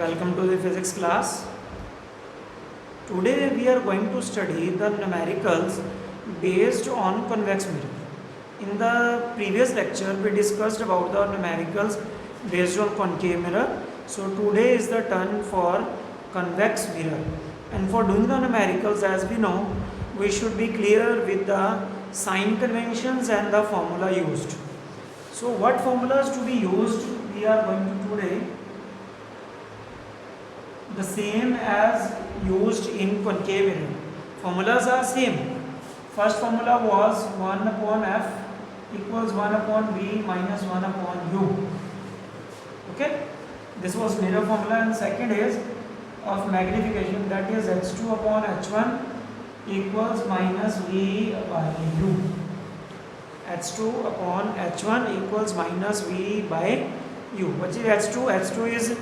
Welcome to the physics class. Today we are going to study the numericals based on convex mirror. In the previous lecture we discussed about the numericals based on concave mirror. So today is the turn for convex mirror. And for doing the numericals, as we know, we should be clear with the sign conventions and the formula used. So what formulas to be used we are going to today? The same as used in concave mirror. Formulas are same. First formula was 1 upon f equals 1 upon v minus 1 upon u. Okay, this was mirror formula. And second is of magnification, that is h2 upon h1 equals minus v by u. h2 upon h1 equals minus v by u. What is h2? h2 is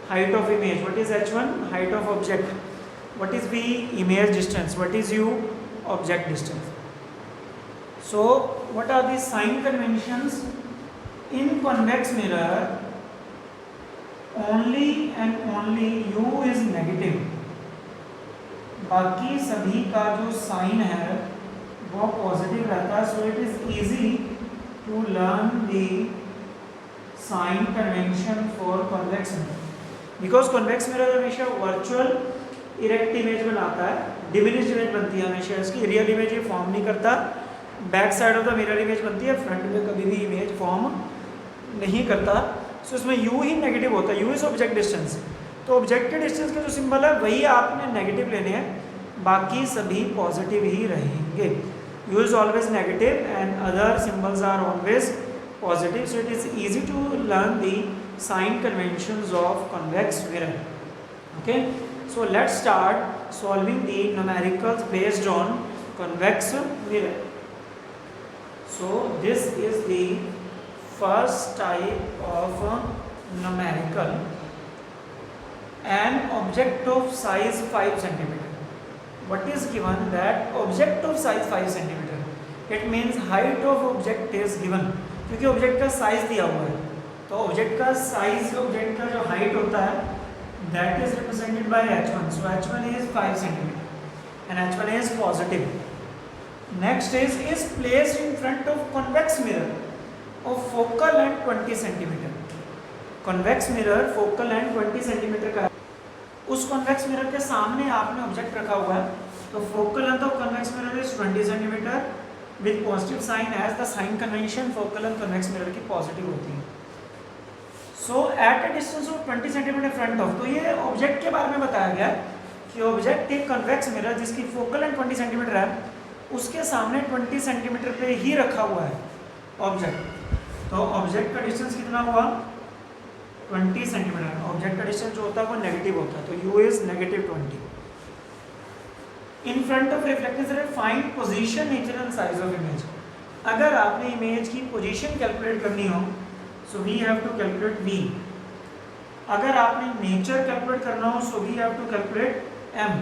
height of image. What is h1? Height of object. What is v? Image distance. What is u? Object distance. So what are the sign conventions? In convex mirror only and only u is negative, बाकी सभी का जो sign है वो positive रहता है. So it is easy to learn the sign convention for convex mirror, because convex mirror हमेशा virtual erect image बनाता है, डिमिनिश्ड इमेज बनती है हमेशा. इसकी रियल इमेज ये फॉर्म नहीं करता. Back side of the mirror image बनती है, फ्रंट में कभी भी इमेज फॉर्म नहीं करता. सो इसमें u ही नेगेटिव होता है. u is object distance. तो ऑब्जेक्ट के डिस्टेंस के जो सिंबल है वही आपने नेगेटिव लेने हैं, बाकी सभी पॉजिटिव ही रहेंगे. u is always negative and other symbols are always positive. So it is easy to learn the sign conventions of convex mirror. Okay, so let's start solving the numericals based on convex mirror. So this is the first type of numerical. An object of size 5 centimeter. What is given? That object of size 5 centimeter. It means height of object is given, क्योंकि object का size दिया हुआ है. तो object का size, object का जो height होता है that is represented bye h1. So h1 is 5 centimetre and h1 is positive. Next is placed in front of convex mirror of focal length 20 centimetre. Convex mirror focal length 20 centimetre का है. उस convex mirror के सामने आपने object रखा हुआ है. तो focal length of convex mirror is 20 centimetre with positive sign, as the sign convention focal and convex mirror की positive होती है. So at a distance of 20 cm front of, तो ये ऑब्जेक्ट के बारे में बताया गया कि ऑब्जेक्ट एक कन्वेक्स मिरर जिसकी फोकल लेंथ 20 cm है उसके सामने 20 cm पे ही रखा हुआ है ऑब्जेक्ट. तो ऑब्जेक्ट का डिस्टेंस कितना हुआ? 20 cm. ऑब्जेक्ट का डिस्टेंस जो होता है वो नेगेटिव होता है, तो u is negative 20. In front of reflected ray find position, nature and size of image. अगर आपने इमेज की पोजीशन कैलकुलेट करनी हो so we have to calculate v. अगर आपने नेचर कैलकुलेट करना हो so we have to calculate m.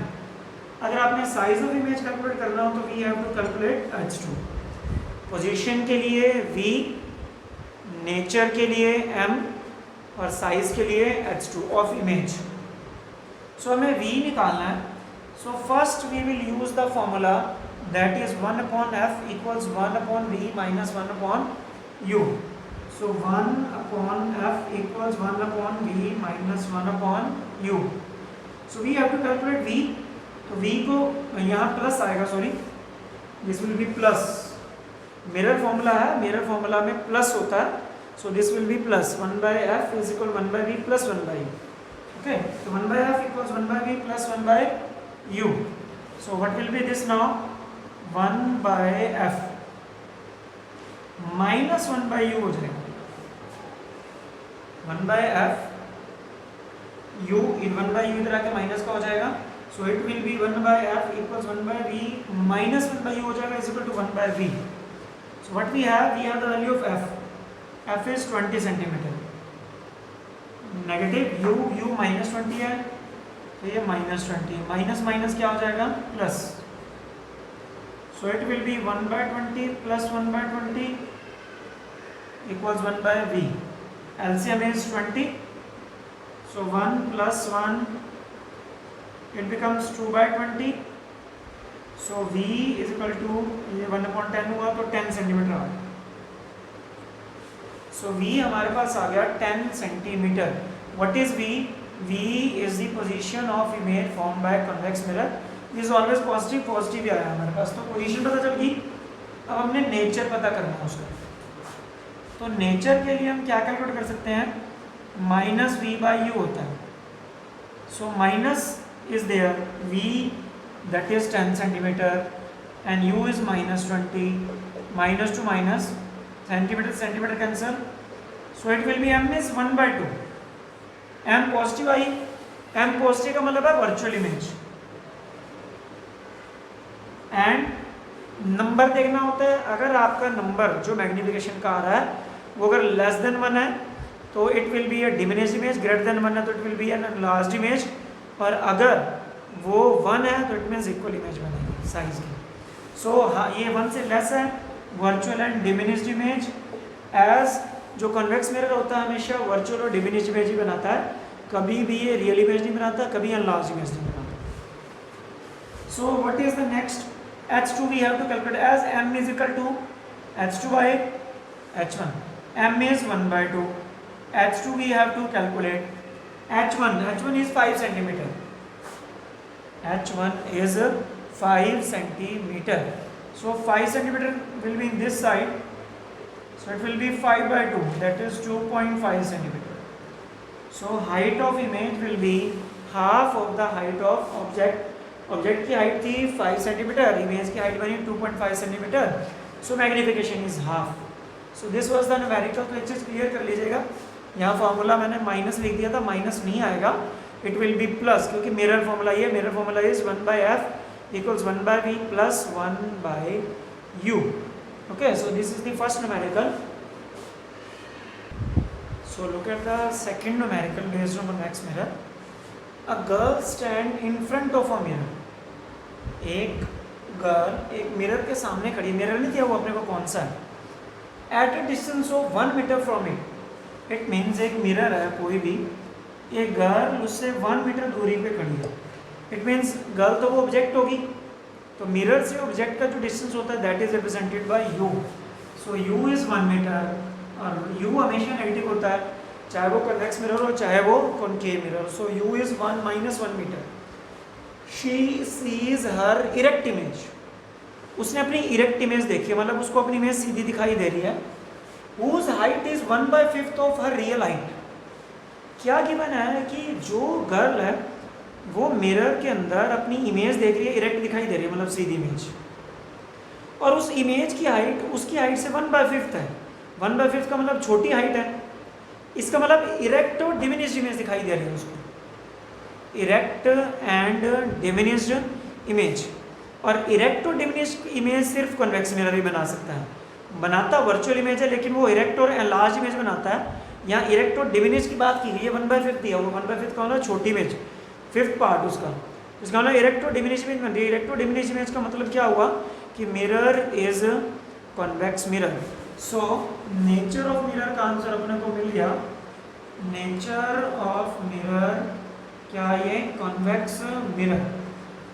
अगर आपने साइज ऑफ इमेज कैलकुलेट करना हो तो we have to calculate h2. Position के लिए v, नेचर के लिए m और साइज के लिए h2 ऑफ इमेज. सो हमें v निकालना है. So first we will use the formula, that is 1 upon f equals 1 upon v minus 1 upon u. So 1 upon f equals 1 upon v minus 1 upon u. So we have to calculate v. तो v को यहाँ plus आएगा, sorry this will be plus. Mirror formula है, mirror formula में plus होता है. So this will be plus 1 by f is equal 1 by v plus 1 by u. Okay, so 1 by f equals 1 by v plus 1 by u. So what will be this now? 1 by f minus 1 by u हो जाएगा. 1 by f u in 1 by u इधर आके minus का हो जाएगा. So it will be 1 by f equals 1 by v minus 1 by u हो जाएगा is equal to 1 by v. So what we have the value of f. f is 20 centimeter. Negative u minus 20 है तो ये minus 20. Minus minus क्या हो जाएगा? Plus. So it will B 1 by 20 plus 1 by 20 equals 1 by v. LCM is 20. So 1 plus 1, it becomes 2/20. So V is equal to, ये 1/10 हुआ तो 10 centimetre आ गया. So V हमारे पास आ गया 10 centimetre. What is V? V is the position of image formed by convex mirror. This is always positive, positive ही आया हमारे पास. तो पोजीशन पता चल गई. अब हमने नेचर पता करना है उसका. तो नेचर के लिए हम क्या कैलकुलेट कर सकते हैं? माइनस वी बाई यू होता है. So minus is there, v that is 10 centimetre and u is -20. Minus to minus, centimetre centimetre cancel. So it will be m is 1/2. M positive आई. एम पॉजिटिव का मतलब है virtual image. And number देखना होता है. अगर आपका number जो मैग्निफिकेशन का आ रहा है वो अगर लेस देन 1 है तो it will be a diminished image, greater than 1 है तो it will be an enlarged image, और अगर वो 1 है तो इट मीन्स इक्वल इमेज बनेगी साइज की. सो ये 1 से लेस है, virtual and diminished image. As जो कन्वेक्स मिरर होता है हमेशा वर्चुअल और डिमिनिश्ड इमेज ही बनाता है, कभी भी ये रियल इमेज नहीं बनाता, कभी एनलार्ज्ड इमेज नहीं बनाता. So what is the next? H2 we have to calculate as m is equal to H2 by H1. M is 1/2. H2 we have to calculate. H1 is 5 centimeter. H1 is 5 centimeter. So 5 centimeter will be in this side. So it will be 5/2. That is 2.5 centimeter. So height of image will be half of the height of object. Object की height थी 5 centimetre, image की height बनी 2.5 centimetre. So magnification is half. So this was the numerical. तो एक चीज़ clear कर लीजिएगा, यहाँ formula मैंने माइनस लिख दिया था, माइनस नहीं आएगा, इट विल बी प्लस, क्योंकि मिरर फार्मूला ये, mirror formula is 1/f equals 1/v plus 1/u. Okay, so this is the first numerical. So look at the second numerical based on convex mirror. A girl stand in front of a mirror. एक girl एक mirror के सामने खड़ी. Mirror नहीं दिया वो अपने को कौन सा है. At a distance of 1 metre from it. It means एक मिरर है कोई भी, एक गर्ल उससे 1 मीटर दूरी पे खड़ी है. इट मीन्स गर्ल तो वो ऑब्जेक्ट होगी, तो मिरर से ऑब्जेक्ट का जो डिस्टेंस होता है that is represented by u. So u is 1 metre, और यू हमेशा नेगेटिव होता है, चाहे वो कन्वेक्स मिरर हो चाहे वो concave mirror. So u is 1 - 1 metre. She sees her erect image. उसने अपनी इरेक्ट इमेज देखी है, मतलब उसको अपनी इमेज सीधी दिखाई दे रही है. whose height is 1/5 of her real height. क्या गिवन है कि जो गर्ल है वो मिरर के अंदर अपनी इमेज देख रही है, इरेक्ट दिखाई दे रही है, मतलब सीधी इमेज, और उस इमेज की हाइट उसकी हाइट से 1/5 है. 1/5 का मतलब छोटी हाइट है. इसका मतलब इरेक्ट और डिमिनिश्ड इमेज दिखाई दे रही है उसको. Erect and diminished image. और इरेक्ट और डिमिनिश्ड इमेज सिर्फ कन्वेक्स मिरर ही बना सकता है. बनाता वर्चुअल इमेज है, लेकिन वो इरेक्ट और एनलार्ज इमेज बनाता है. यहाँ इरेक्ट और डिमिनिश्ड की बात की गई है, 1/5 दिया, वो 1/5 का मतलब छोटी इमेज, 5th पार्ट उसका. इसका मतलब इरेक्ट और डिमिनिश्ड इमेज बनती है. इरेक्ट और डिमिनिश्ड इमेज का मतलब क्या हुआ कि mirror is convex mirror. So nature of mirror का आंसर अपने को मिल गया. नेचर ऑफ मिरर क्या ये कॉन्वेक्स मिरर.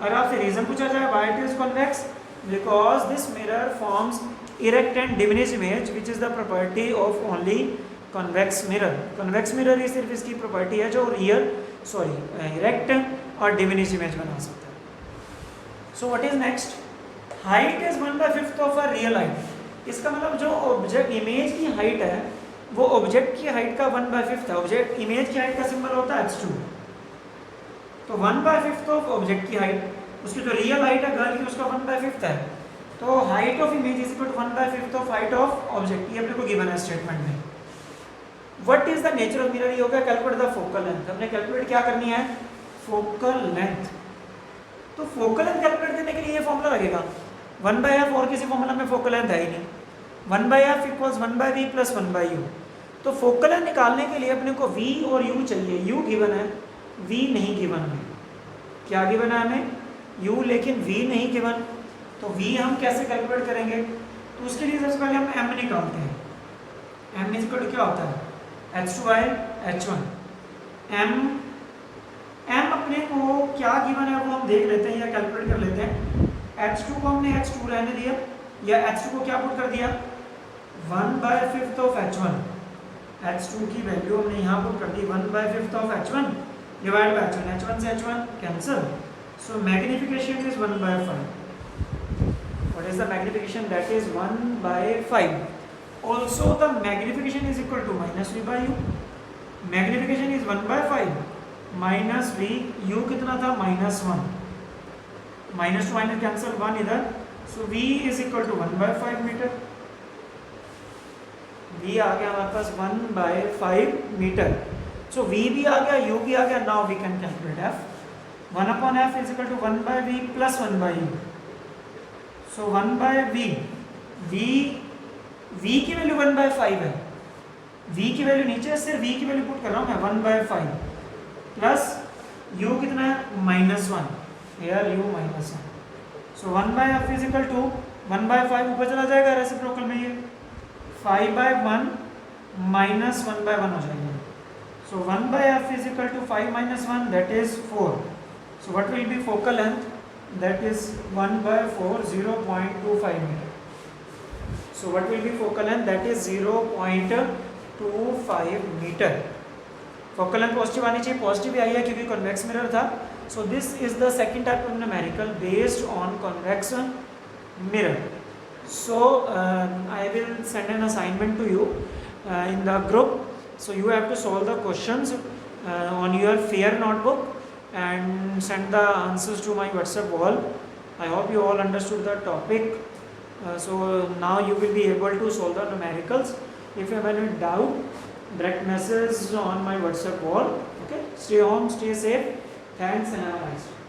अगर आपसे रीजन पूछा जाए why it is convex, because this mirror forms erect and diminished image which is the property of only convex mirror. Convex mirror ही सिर्फ इसकी प्रॉपर्टी है जो इरेक्ट और डिमिनिश्ड इमेज बना सकता है. So what is next? Height is 1/5 of a real height. इसका मतलब जो ऑब्जेक्ट इमेज की हाइट है वो ऑब्जेक्ट की हाइट का 1/5 है. ऑब्जेक्ट इमेज की हाइट का सिंबल होता है h2. तो 1/5 ऑफ ऑब्जेक्ट की हाइट, उसकी जो रियल हाइट है गर्ल की उसका 1/5 है. तो height of image is equal to 1/5 of height of object. ये अपने को गिवन है स्टेटमेंट में. What is the nature of mirror? ये हो गया कैलकुलेट द फोकल लेंथ. हमने कैलकुलेट क्या करनी है? Focal length. तो फोकल लेंथ कैलकुलेट करने के लिए ये फॉर्मूला लगेगा 1/f, और किसी फॉर्मूला में फोकल लेंथ है ही नहीं. 1/f equals 1/v plus 1/u. तो फोकल लेंथ निकालने के लिए अपने को v और u चाहिए. u गिवन है, v नहीं गिवन हमें. क्या गिवन है हमें? u, लेकिन v नहीं गिवन. तो v हम कैसे कैलकुलेट करेंगे? तो उसके लिए सबसे पहले हम m निकालते हैं. m इक्वल टू क्या होता है? h2/h1. एम एम अपने को क्या गिवन है वो हम देख लेते हैं या कैलकुलेट कर लेते हैं। h2 को हमने h2 रहने दिया या h2 को क्या पुट कर दिया 1/5 ऑफ h1। h2 की वैल्यू हमने यहाँ पुट कर दी 1/5 of h1 divide by h1। h1 से h1 cancel, so magnification is 1/5। What is the magnification? That is 1/5. Also the magnification is equal to minus v by u. Magnification is 1/5 minus v, u कितना था -1, minus to minus cancel 1 इधर, so v is equal to 1/5 metre. v आ गया हमारे पास 1/5 metre. सो v भी आ गया, u भी आ गया। Now we can calculate f। 1/f is equal to 1/v plus 1/u। So 1/v, v की वैल्यू 1/5 है, v की वैल्यू नीचे सिर्फ v की वैल्यू पुट कर रहा हूँ मैं 1/5 प्लस u कितना है -1, here u -1। So 1/f is equal to 1/5 ऊपर चला जाएगा रेसिप्रोकल में, ये 5/1 माइनस 1/1 हो जाएगा। So 1/f is equal to 5 - 1 that is 4। So what will be focal length? That is 1/4, 0.25 meter. So what will be focal length? That is 0.25 meter. Focal length positive आनी चाहिए, positive ही आई है क्योंकि convex mirror था। So this is the second type of numerical based on convex mirror. So I will send an assignment to you in the group. So you have to solve the questions on your fair notebook and send the answers to my WhatsApp wall. I hope you all understood the topic. So now you will be able to solve the numericals. If you have any doubt, direct message on my WhatsApp wall. Okay, stay home, stay safe. Thanks and have a nice day.